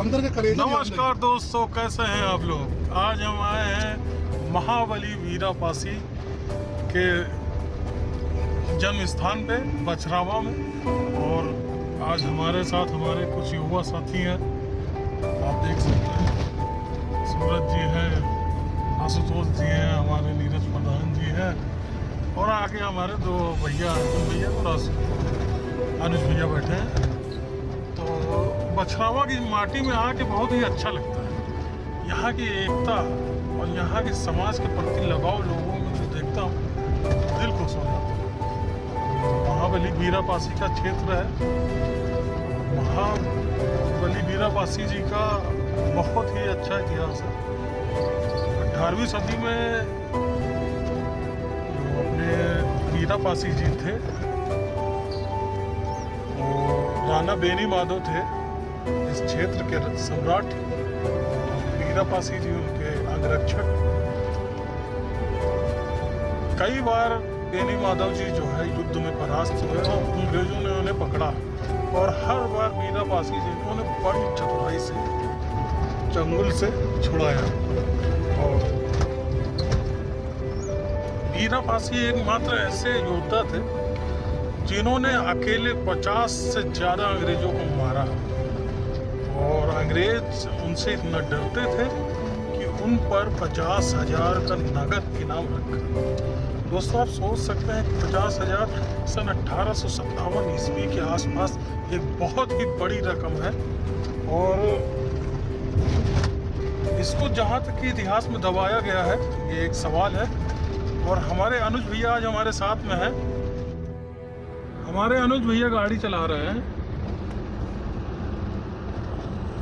अंदर के कलेजे। नमस्कार दोस्तों, कैसे हैं आप लोग। आज हम आए हैं महाबली वीरापासी के जन्म स्थान पे बछरावा में, और आज हमारे साथ हमारे कुछ युवा साथी हैं। आप देख सकते हैं सूरज जी हैं, आशुतोष जी हैं, हमारे नीरज प्रधान जी हैं, और आगे हमारे दो भैया अर्जुन भैया और अनुज भैया बैठे हैं। तो बछरावा की माटी में आके बहुत ही अच्छा लगता है। यहाँ की एकता और यहाँ के समाज के प्रति लगाव लोगों में जो देखता हूँ, दिल खुश हो जाता है। महाबली वीरापासी का क्षेत्र है। महाबली वीरापासी जी का बहुत ही अच्छा इतिहास है। 18वीं सदी में जो अपने वीरापासी जी थे, राणा बेनी माधव थे इस क्षेत्र के सम्राट। वीरापासी जी उनके अंगरक्षक। कई बार बेनी माधव जी जो है युद्ध में परास्त हुए और अंग्रेजों ने उन्हें पकड़ा, और हर बार वीरापासी जी ने उन्हें बड़ी चतुराई से चंगुल से छुड़ाया। और वीरापासी एकमात्र ऐसे योद्धा थे जिन्होंने अकेले 50 से ज़्यादा अंग्रेजों को मारा, और अंग्रेज उनसे इतना डरते थे कि उन पर 50,000 का नगद इनाम रखा। दोस्तों, आप सोच सकते हैं कि 50,000 सन 1857 ईस्वी के आसपास एक बहुत ही बड़ी रकम है। और इसको जहाँ तक कि इतिहास में दबाया गया है, ये एक सवाल है। और हमारे अनुज भैया आज हमारे साथ में हैं। हमारे अनुज भैया गाड़ी चला रहे हैं।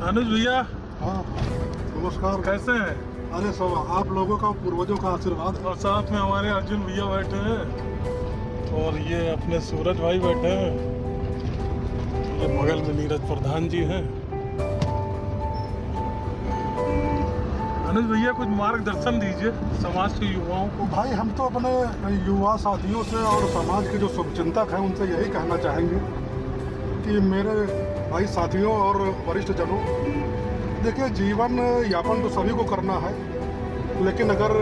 अनुज भैया, हाँ नमस्कार। कैसे हैं? अरे सब आप लोगों का, पूर्वजों का आशीर्वाद। और साथ में हमारे अर्जुन भैया बैठे हैं, और ये अपने सूरज भाई बैठे हैं। ये बगल में नीरज प्रधान जी हैं। अनुज भैया, कुछ मार्गदर्शन दीजिए समाज के युवाओं को। भाई, हम तो अपने युवा साथियों से और समाज के जो शुभचिंतक हैं उनसे यही कहना चाहेंगे कि मेरे भाई साथियों और वरिष्ठ जनों, देखिए, जीवन यापन तो सभी को करना है, लेकिन अगर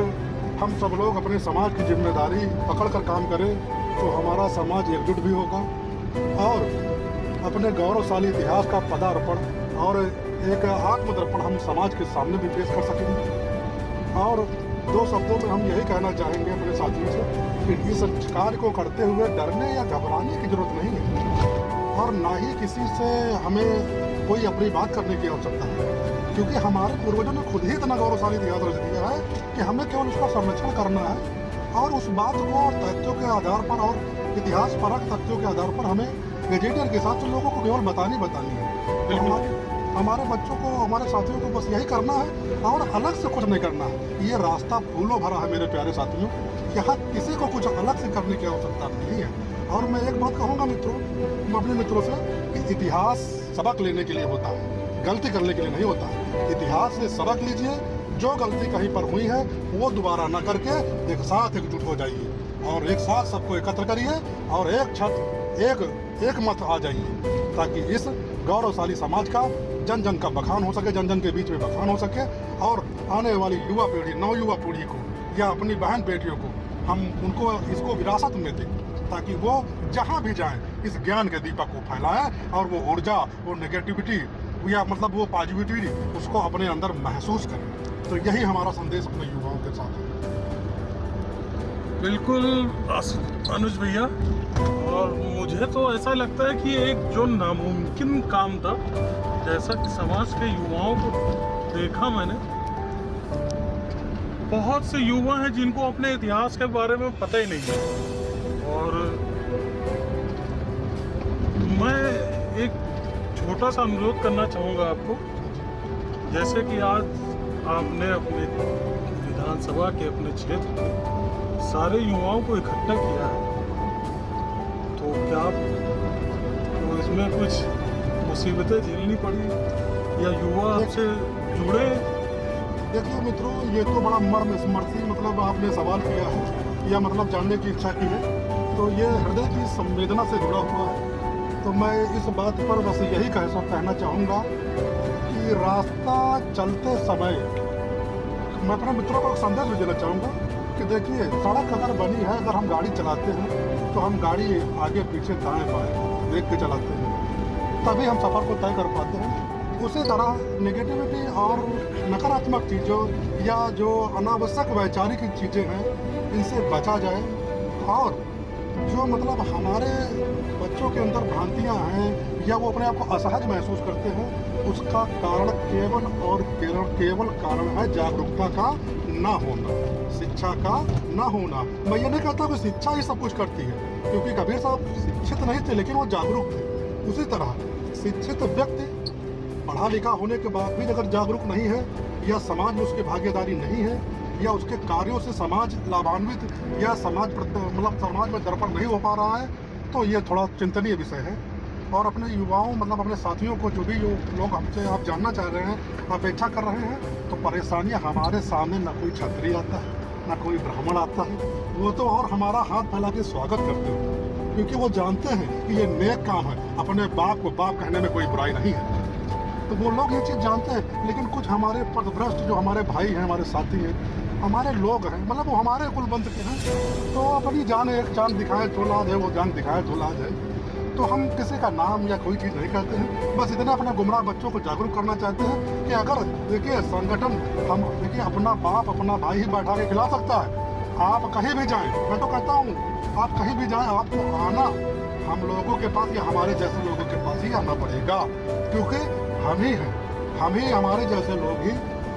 हम सब लोग अपने समाज की जिम्मेदारी पकड़ कर काम करें तो हमारा समाज एकजुट भी होगा, और अपने गौरवशाली इतिहास का पदार्पण और एक आत्मदर्पण हम समाज के सामने भी पेश कर सकेंगे। और दो शब्दों में हम यही कहना चाहेंगे अपने साथियों से कि इस कार्य को करते हुए डरने या घबराने की जरूरत नहीं है, और ना ही किसी से हमें कोई अपनी बात करने की आवश्यकता है, क्योंकि हमारे पूर्वजों ने खुद ही इतना गौरवशाली इतिहास रच दिया है कि हमें केवल उसका संरक्षण करना है, और उस बात को तथ्यों के आधार पर और इतिहास परक तथ्यों के आधार पर हमें गजेटियर के साथ लोगों को केवल बतानी है। हमारे बच्चों को, हमारे साथियों को बस यही करना है, और अलग से कुछ नहीं करना है। ये रास्ता फूलों भरा है मेरे प्यारे साथियों। यहाँ किसी को कुछ अलग से करने की आवश्यकता नहीं है। और मैं एक बात कहूँगा मित्रों, अपने मित्रों से, कि इतिहास सबक लेने के लिए होता है, गलती करने के लिए नहीं होता है। इतिहास से सबक लीजिए, जो गलती कहीं पर हुई है वो दोबारा न करके एक साथ एकजुट हो जाइए, और एक साथ सबको एकत्र करिए, और एक छत एक मत आ जाइए, ताकि इस गौरवशाली समाज का जन जन का बखान हो सके, जन जन के बीच में बखान हो सके, और आने वाली युवा पीढ़ी, नवयुवा पीढ़ी को या अपनी बहन बेटियों को हम उनको इसको विरासत में दें, ताकि वो जहाँ भी जाएं इस ज्ञान के दीपक को फैलाएं, और वो ऊर्जा, वो नेगेटिविटी या मतलब वो पॉजिटिविटी उसको अपने अंदर महसूस करें। तो यही हमारा संदेश अपने युवाओं के साथ है। बिल्कुल अनुज भैया, और मुझे तो ऐसा लगता है कि एक जो नामुमकिन काम था, जैसा कि समाज के युवाओं को देखा मैंने, बहुत से युवा हैं जिनको अपने इतिहास के बारे में पता ही नहीं है। और मैं एक छोटा सा अनुरोध करना चाहूँगा आपको। जैसे कि आज आपने अपने विधानसभा के, अपने क्षेत्र के सारे युवाओं को इकट्ठा किया है, तो क्या आपको इसमें कुछ मुसीबतें झेलनी पड़ी, या युवा आपसे जुड़े? देखिए मित्रों, ये तो बड़ा मर्म स्मृति मतलब आपने सवाल किया है, या मतलब जानने की इच्छा की है, तो ये हृदय की संवेदना से जुड़ा हुआ है। तो मैं इस बात पर बस यही कहना चाहूँगा कि कि रास्ता चलते समय मैं अपने मित्रों को एक संदेश भी देना चाहूँगा कि देखिए, सड़क अगर बनी है, अगर हम गाड़ी चलाते हैं तो हम गाड़ी आगे पीछे दाएं बाएं देख के चलाते हैं, तभी हम सफ़र को तय कर पाते हैं। उसी तरह नेगेटिविटी और नकारात्मक चीज़ों या जो अनावश्यक वैचारिक चीज़ें हैं, इनसे बचा जाए। और जो मतलब हमारे बच्चों के अंदर भ्रांतियाँ हैं या वो अपने आप को असहज महसूस करते हैं, उसका कारण केवल और केवल कारण है जागरूकता का ना होना, शिक्षा का ना होना। मैं ये नहीं कहता कि शिक्षा ही सब कुछ करती है, क्योंकि कबीर साहब शिक्षित नहीं थे लेकिन वो जागरूक थे। उसी तरह शिक्षित व्यक्ति पढ़ा लिखा होने के बाद भी अगर जागरूक नहीं है या समाज में उसकी भागीदारी नहीं है या उसके कार्यों से समाज लाभान्वित या समाज मतलब समाज में दर्पण नहीं हो पा रहा है, तो ये थोड़ा चिंतनीय विषय है। और अपने युवाओं मतलब अपने साथियों को जो भी लोग हमसे आप जानना चाह रहे हैं, अपेक्षा कर रहे हैं, तो परेशानियां हमारे सामने ना कोई छतरी आता है ना कोई ब्राह्मण आता है, वो तो और हमारा हाथ फैला के स्वागत करते हैं, क्योंकि वो जानते हैं कि ये नेक काम है। अपने बाप को बाप कहने में कोई बुराई नहीं है, तो वो लोग ये चीज़ जानते हैं। लेकिन कुछ हमारे पथभ्रष्ट जो हमारे भाई हैं, हमारे साथी हैं, हमारे लोग हैं, मतलब वो हमारे कुलवंत के हैं, तो अपनी जान एक चांद दिखाए तो लाज है, वो जान दिखाए तो लाज है। तो हम किसी का नाम या कोई चीज़ नहीं कहते हैं, बस इतना अपने गुमराह बच्चों को जागरूक करना चाहते हैं कि अगर देखिए संगठन हम देखिए अपना बाप अपना भाई ही बैठा के खिला सकता है। आप कहीं भी जाएं, मैं तो कहता हूँ आप कहीं भी जाएं, आपको आना हम लोगों के पास या हमारे जैसे लोगों के पास ही आना पड़ेगा, क्योंकि हम ही हमारे जैसे लोग ही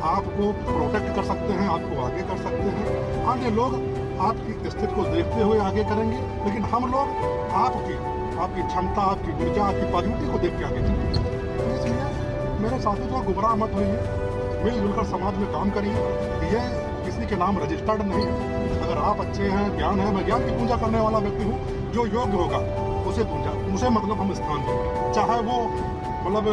आपको प्रोटेक्ट कर सकते हैं, आपको आगे कर सकते हैं। अन्य लोग आपकी स्थिति को देखते हुए आगे करेंगे, लेकिन हम लोग आपकी क्षमता, आपकी ऊर्जा, आपकी पॉजिटिविटी को देख के आगे चलेंगे। इसलिए मेरे साथी जो गुमराह मत होइए, मिलजुल कर समाज में काम करिए। ये किसी के नाम रजिस्टर्ड नहीं है। अगर आप अच्छे हैं, ज्ञान है, मैं ज्ञान की पूजा करने वाला व्यक्ति हूँ, जो योग्य होगा उसे मतलब हम स्थान दें। चाहे वो मतलब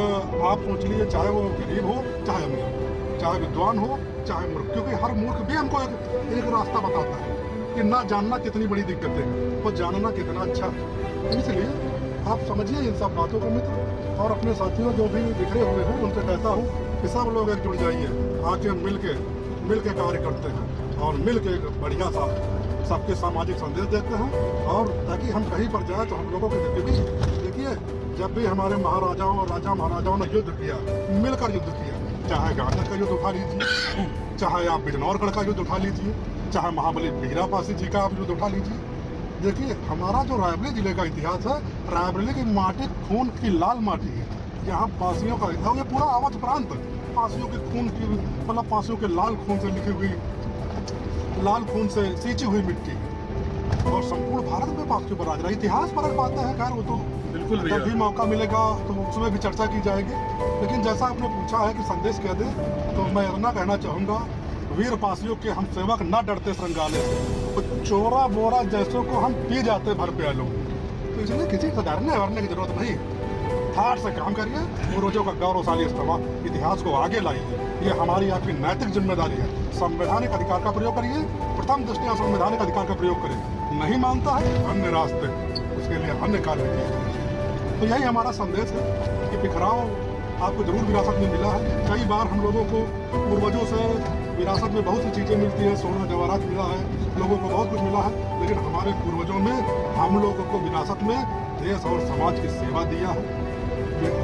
आप सोच लीजिए, चाहे वो गरीब हो, चाहे अमीर हो, चाहे विद्वान हो, चाहे मूर्ख, क्योंकि हर मूर्ख भी हमको एक रास्ता बताता है कि ना जानना कितनी बड़ी दिक्कत है, वो जानना कितना अच्छा है। इसलिए आप समझिए इन सब बातों को मित्र, और अपने साथियों जो भी बिखरे हुए हैं उनसे कहता हूँ कि सब लोग एक जुड़ जाइए, आके मिल के कार्य करते हैं और मिल के बढ़िया सा सबके सामाजिक संदेश देते हैं। और ताकि हम कहीं पर जाए तो हम लोगों के देखिए, जब भी हमारे महाराजाओं और राजा महाराजाओं ने युद्ध किया, मिलकर युद्ध किया, चाहे गांधी का युद्ध उठा लीजिए, चाहे आप बिजनौरगढ़ का युद्ध उठा लीजिए, चाहे महाबली वीरापासी जी का आप युद्ध उठा लीजिए। देखिए हमारा जो रायबरेली जिले का इतिहास है, रायबरेली की माटी खून की लाल माटी है। यहाँ पासियों का ये पूरा अवध प्रांत पासियों के खून की मतलब पासियों के लाल खून से लिखी हुई, लाल खून से सींची हुई मिट्टी, और संपूर्ण भारत में पासियों पर राज रहा। इतिहास पर बातें हैं, खैर वो तो बिल्कुल जब भी मौका मिलेगा तो उसमें भी चर्चा की जाएगी। लेकिन जैसा आपने पूछा है कि संदेश कह दे, तो मैं इतना कहना चाहूँगा, वीर पासियों के हम सेवक न डरते श्रृंगाले से, तो चोरा बोरा जैसों को हम पी जाते भर प्यालों। तो इसलिए किसी से डरने वरने की जरूरत नहीं, ठाठ से काम करिए, पूर्वजों का गौरवशाली इतिहास को आगे लाइए। ये हमारी आपकी नैतिक जिम्मेदारी है। संवैधानिक अधिकार का प्रयोग करिए, प्रथम दृष्टया संवैधानिक अधिकार का प्रयोग करें। नहीं मानता है अन्य रास्ते, उसके लिए अन्य कार्य किए। तो यही हमारा संदेश है कि बिखराव आपको जरूर विरासत में मिला है। कई बार हम लोगों को पूर्वजों से विरासत में बहुत सी चीज़ें मिलती है, सोना जवाहरात मिला है, लोगों को बहुत कुछ मिला है, लेकिन हमारे पूर्वजों में हम लोगों को विरासत में देश और समाज की सेवा दिया है,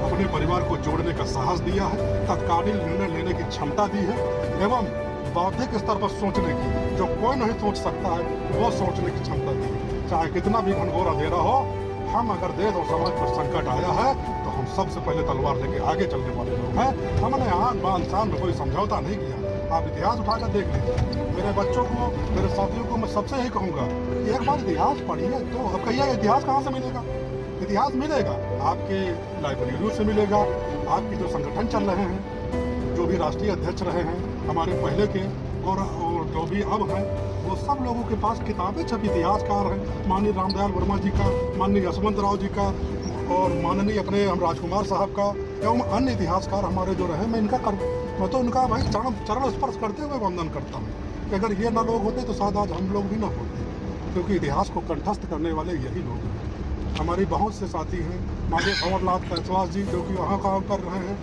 अपने परिवार को जोड़ने का साहस दिया है, तत्कालीन निर्णय लेने की क्षमता दी है, एवं बौद्धिक स्तर पर सोचने की, जो कोई नहीं सोच सकता है, वो सोचने की क्षमता दी है। चाहे कितना भी घनघोर अंधेरा हो, हम अगर देश और समाज पर संकट आया है तो हम सबसे पहले तलवार लेके आगे चलने वाले लोग हैं। हमने आग बांध शान में कोई समझौता नहीं किया। आप इतिहास उठाकर देख लीजिए। मेरे बच्चों को, मेरे साथियों को मैं सबसे यही कहूँगा, एक बार इतिहास पढ़िए। तो अब कहिए इतिहास कहाँ से मिलेगा? इतिहास मिलेगा आपके लाइब्रेरियों से मिलेगा, आपके जो संगठन चल रहे हैं, जो भी राष्ट्रीय अध्यक्ष रहे हैं हमारे पहले के और जो भी अब हैं, वो सब लोगों के पास किताबें छपी, इतिहासकार हैं, माननीय रामदयाल वर्मा जी का, माननीय यशवंत राव जी का, और माननीय अपने हम राजकुमार साहब का, एवं अन्य इतिहासकार हमारे जो रहे, मैं तो उनका भाई चरण स्पर्श करते हुए वंदन करता हूँ कि अगर ये ना लोग होते तो शायद आज हम लोग भी ना होते, क्योंकि इतिहास को कंठस्थ करने वाले यही लोग हैं। हमारी बहुत से साथी हैं, माननीय भंवरलाल कैशवास जी जो कि वहाँ काम कर रहे हैं,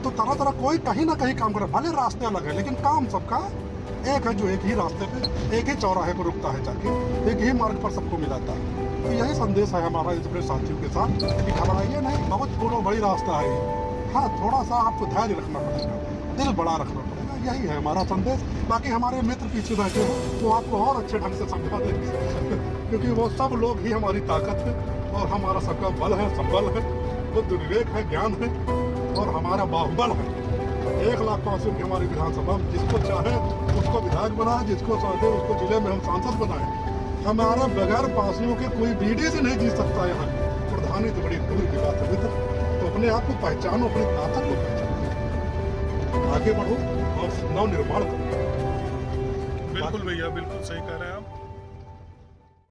तो तरह तरह कोई कहीं ना कहीं काम कर रहा है, भले रास्ते अलग है लेकिन काम सबका एक है, जो एक ही रास्ते पे एक ही चौराहे पर रुकता है जाके, एक ही मार्ग पर सबको मिलाता है। तो यही संदेश है हमारा अपने साथियों के साथ कि घबराइए नहीं, बहुत बड़ी रास्ता है ये। हाँ, थोड़ा सा आपको धैर्य रखना पड़ेगा, दिल बड़ा रखना पड़ेगा, यही है हमारा संदेश। बाकी हमारे मित्र पीछे बैठे हो वो आपको और अच्छे ढंग से समझा देंगे क्योंकि वो सब लोग ही हमारी ताकत है और हमारा सबका बल है, संबल है, बुद्धि विवेक है, ज्ञान है और हमारा बाहुबल है। 1 लाख पासियों की हमारी विधानसभा, जिसको चाहे उसको विधायक बनाए, जिसको चाहे उसको जिले में हम सांसद बनाए। हमारा बगैर पासियों के कोई बीडी से नहीं जीत सकता यहाँ। प्रधानी तो बड़ी दूर की बात है मित्र। तो अपने आप को पहचानो, अपनी ताकत को पहचानो, आगे बढ़ो और नव निर्माण करो। बिल्कुल भैया, बिल्कुल सही कह रहे हैं आप।